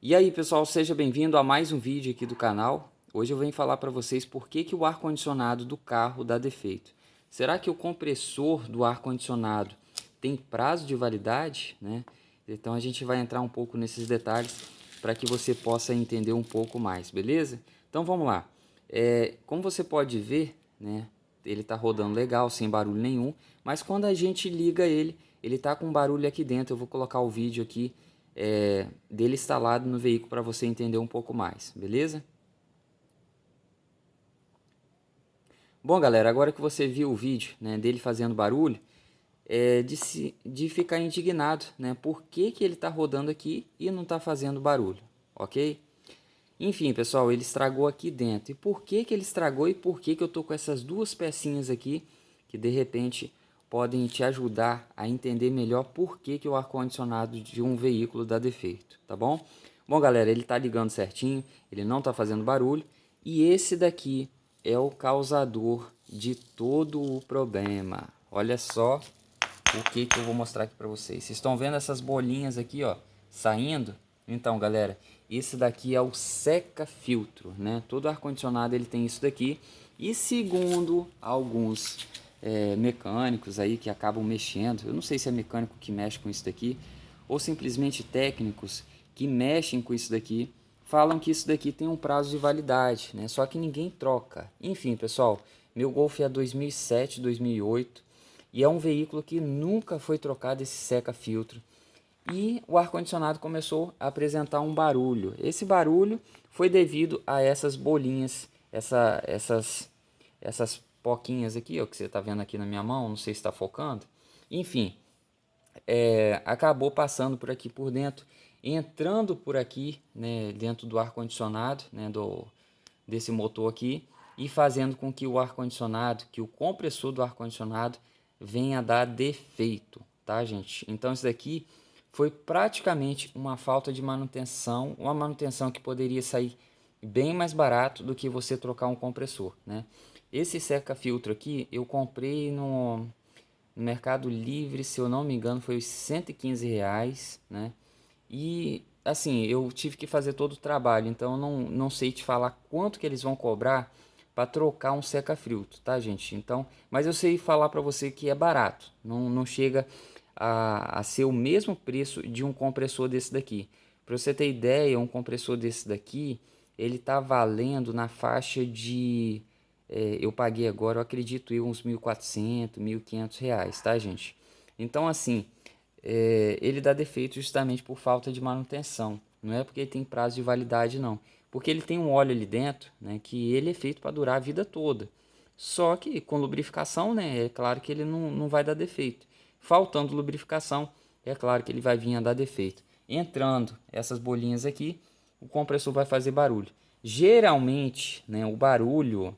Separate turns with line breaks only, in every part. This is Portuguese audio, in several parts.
E aí pessoal, seja bem-vindo a mais um vídeo aqui do canal. Hoje eu venho falar para vocês por que o ar-condicionado do carro dá defeito. Será que o compressor do ar-condicionado tem prazo de validade, né? Então a gente vai entrar um pouco nesses detalhes para que você possa entender um pouco mais, beleza? Então vamos lá. Como você pode ver, né? Ele está rodando legal, sem barulho nenhum, mas quando a gente liga ele, ele está com barulho aqui dentro. Eu vou colocar o vídeo aqui dele instalado no veículo para você entender um pouco mais, beleza? Bom, galera, agora que você viu o vídeo, né, dele fazendo barulho, de ficar indignado, né? Por que ele está rodando aqui e não está fazendo barulho, ok? Enfim, pessoal, ele estragou aqui dentro. E por que ele estragou e por que eu tô com essas duas pecinhas aqui que de repente podem te ajudar a entender melhor por que o ar-condicionado de um veículo dá defeito, tá bom? Bom, galera, ele tá ligando certinho, ele não tá fazendo barulho e esse daqui é o causador de todo o problema. Olha só o que eu vou mostrar aqui para vocês. Vocês estão vendo essas bolinhas aqui, ó, saindo? Então, galera, esse daqui é o seca-filtro, né? Todo ar-condicionado ele tem isso daqui. E segundo alguns mecânicos aí que acabam mexendo, eu não sei se é mecânico que mexe com isso daqui, ou simplesmente técnicos que mexem com isso daqui, falam que isso daqui tem um prazo de validade, né? Só que ninguém troca. Enfim, pessoal, meu Golf é 2007, 2008 e é um veículo que nunca foi trocado esse seca-filtro. E o ar-condicionado começou a apresentar um barulho. Esse barulho foi devido a essas bolinhas, essas poquinhas aqui, ó, que você está vendo aqui na minha mão, não sei se está focando. Enfim, acabou passando por aqui por dentro, entrando por aqui, né, dentro do ar-condicionado, né, desse motor aqui, e fazendo com que o ar-condicionado, que o compressor do ar-condicionado venha a dar defeito, tá, gente? Então isso daqui foi praticamente uma falta de manutenção, uma manutenção que poderia sair bem mais barato do que você trocar um compressor, né? Esse seca-filtro aqui eu comprei no Mercado Livre, se eu não me engano, foi os R$ 115, né? E assim, eu tive que fazer todo o trabalho, então eu não sei te falar quanto que eles vão cobrar para trocar um seca-filtro, tá, gente? Então, mas eu sei falar para você que é barato, não chega a ser o mesmo preço de um compressor desse daqui. Para você ter ideia, um compressor desse daqui, ele tá valendo na faixa de eu paguei agora, eu acredito eu, uns 1.400, R$ 1.500, tá, gente? Então, assim, ele dá defeito justamente por falta de manutenção. Não é porque ele tem prazo de validade, não. Porque ele tem um óleo ali dentro, né, que ele é feito para durar a vida toda. Só que com lubrificação, né, é claro que ele não vai dar defeito. Faltando lubrificação, é claro que ele vai vir a dar defeito. Entrando essas bolinhas aqui, o compressor vai fazer barulho. Geralmente, né, o barulho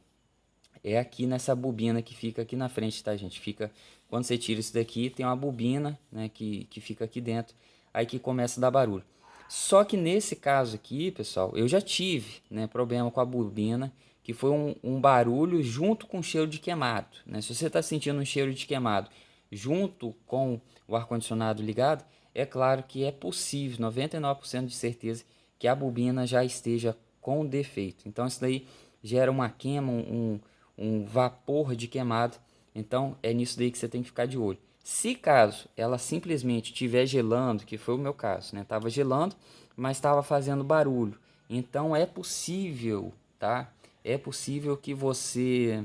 é aqui nessa bobina que fica aqui na frente, tá, gente? Fica, quando você tira isso daqui, tem uma bobina, né, que fica aqui dentro, aí que começa a dar barulho. Só que nesse caso aqui, pessoal, eu já tive, né, problema com a bobina, que foi um barulho junto com cheiro de queimado, né? Se você está sentindo um cheiro de queimado junto com o ar-condicionado ligado, é claro que é possível, 99% de certeza, que a bobina já esteja com defeito. Então isso daí gera uma queima, um vapor de queimado. Então é nisso daí que você tem que ficar de olho. Se caso ela simplesmente estiver gelando, que foi o meu caso, né? Tava gelando, mas estava fazendo barulho. Então é possível, tá? É possível que você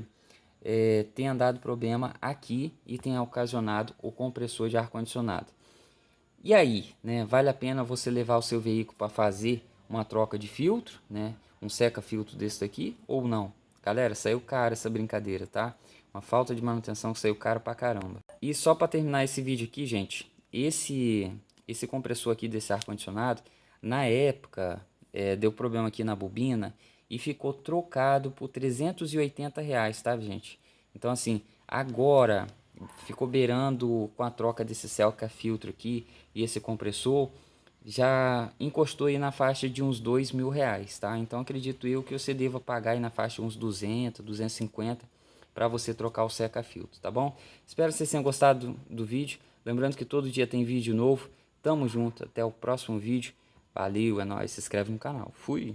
tenha dado problema aqui e tenha ocasionado o compressor de ar-condicionado. E aí, né? Vale a pena você levar o seu veículo para fazer uma troca de filtro, né? Um seca-filtro desse daqui ou não? Galera, saiu caro essa brincadeira, tá? Uma falta de manutenção que saiu caro pra caramba. E só para terminar esse vídeo aqui, gente, esse compressor aqui desse ar-condicionado, na época, deu problema aqui na bobina e ficou trocado por R$ 380, tá, gente? Então, assim, agora ficou beirando com a troca desse seca-filtro aqui e esse compressor, já encostou aí na faixa de uns R$ 2.000, tá? Então acredito eu que você deva pagar aí na faixa de uns 200, 250 para você trocar o seca-filtro, tá bom? Espero que vocês tenham gostado do vídeo. Lembrando que todo dia tem vídeo novo. Tamo junto, até o próximo vídeo. Valeu, é nóis, se inscreve no canal. Fui!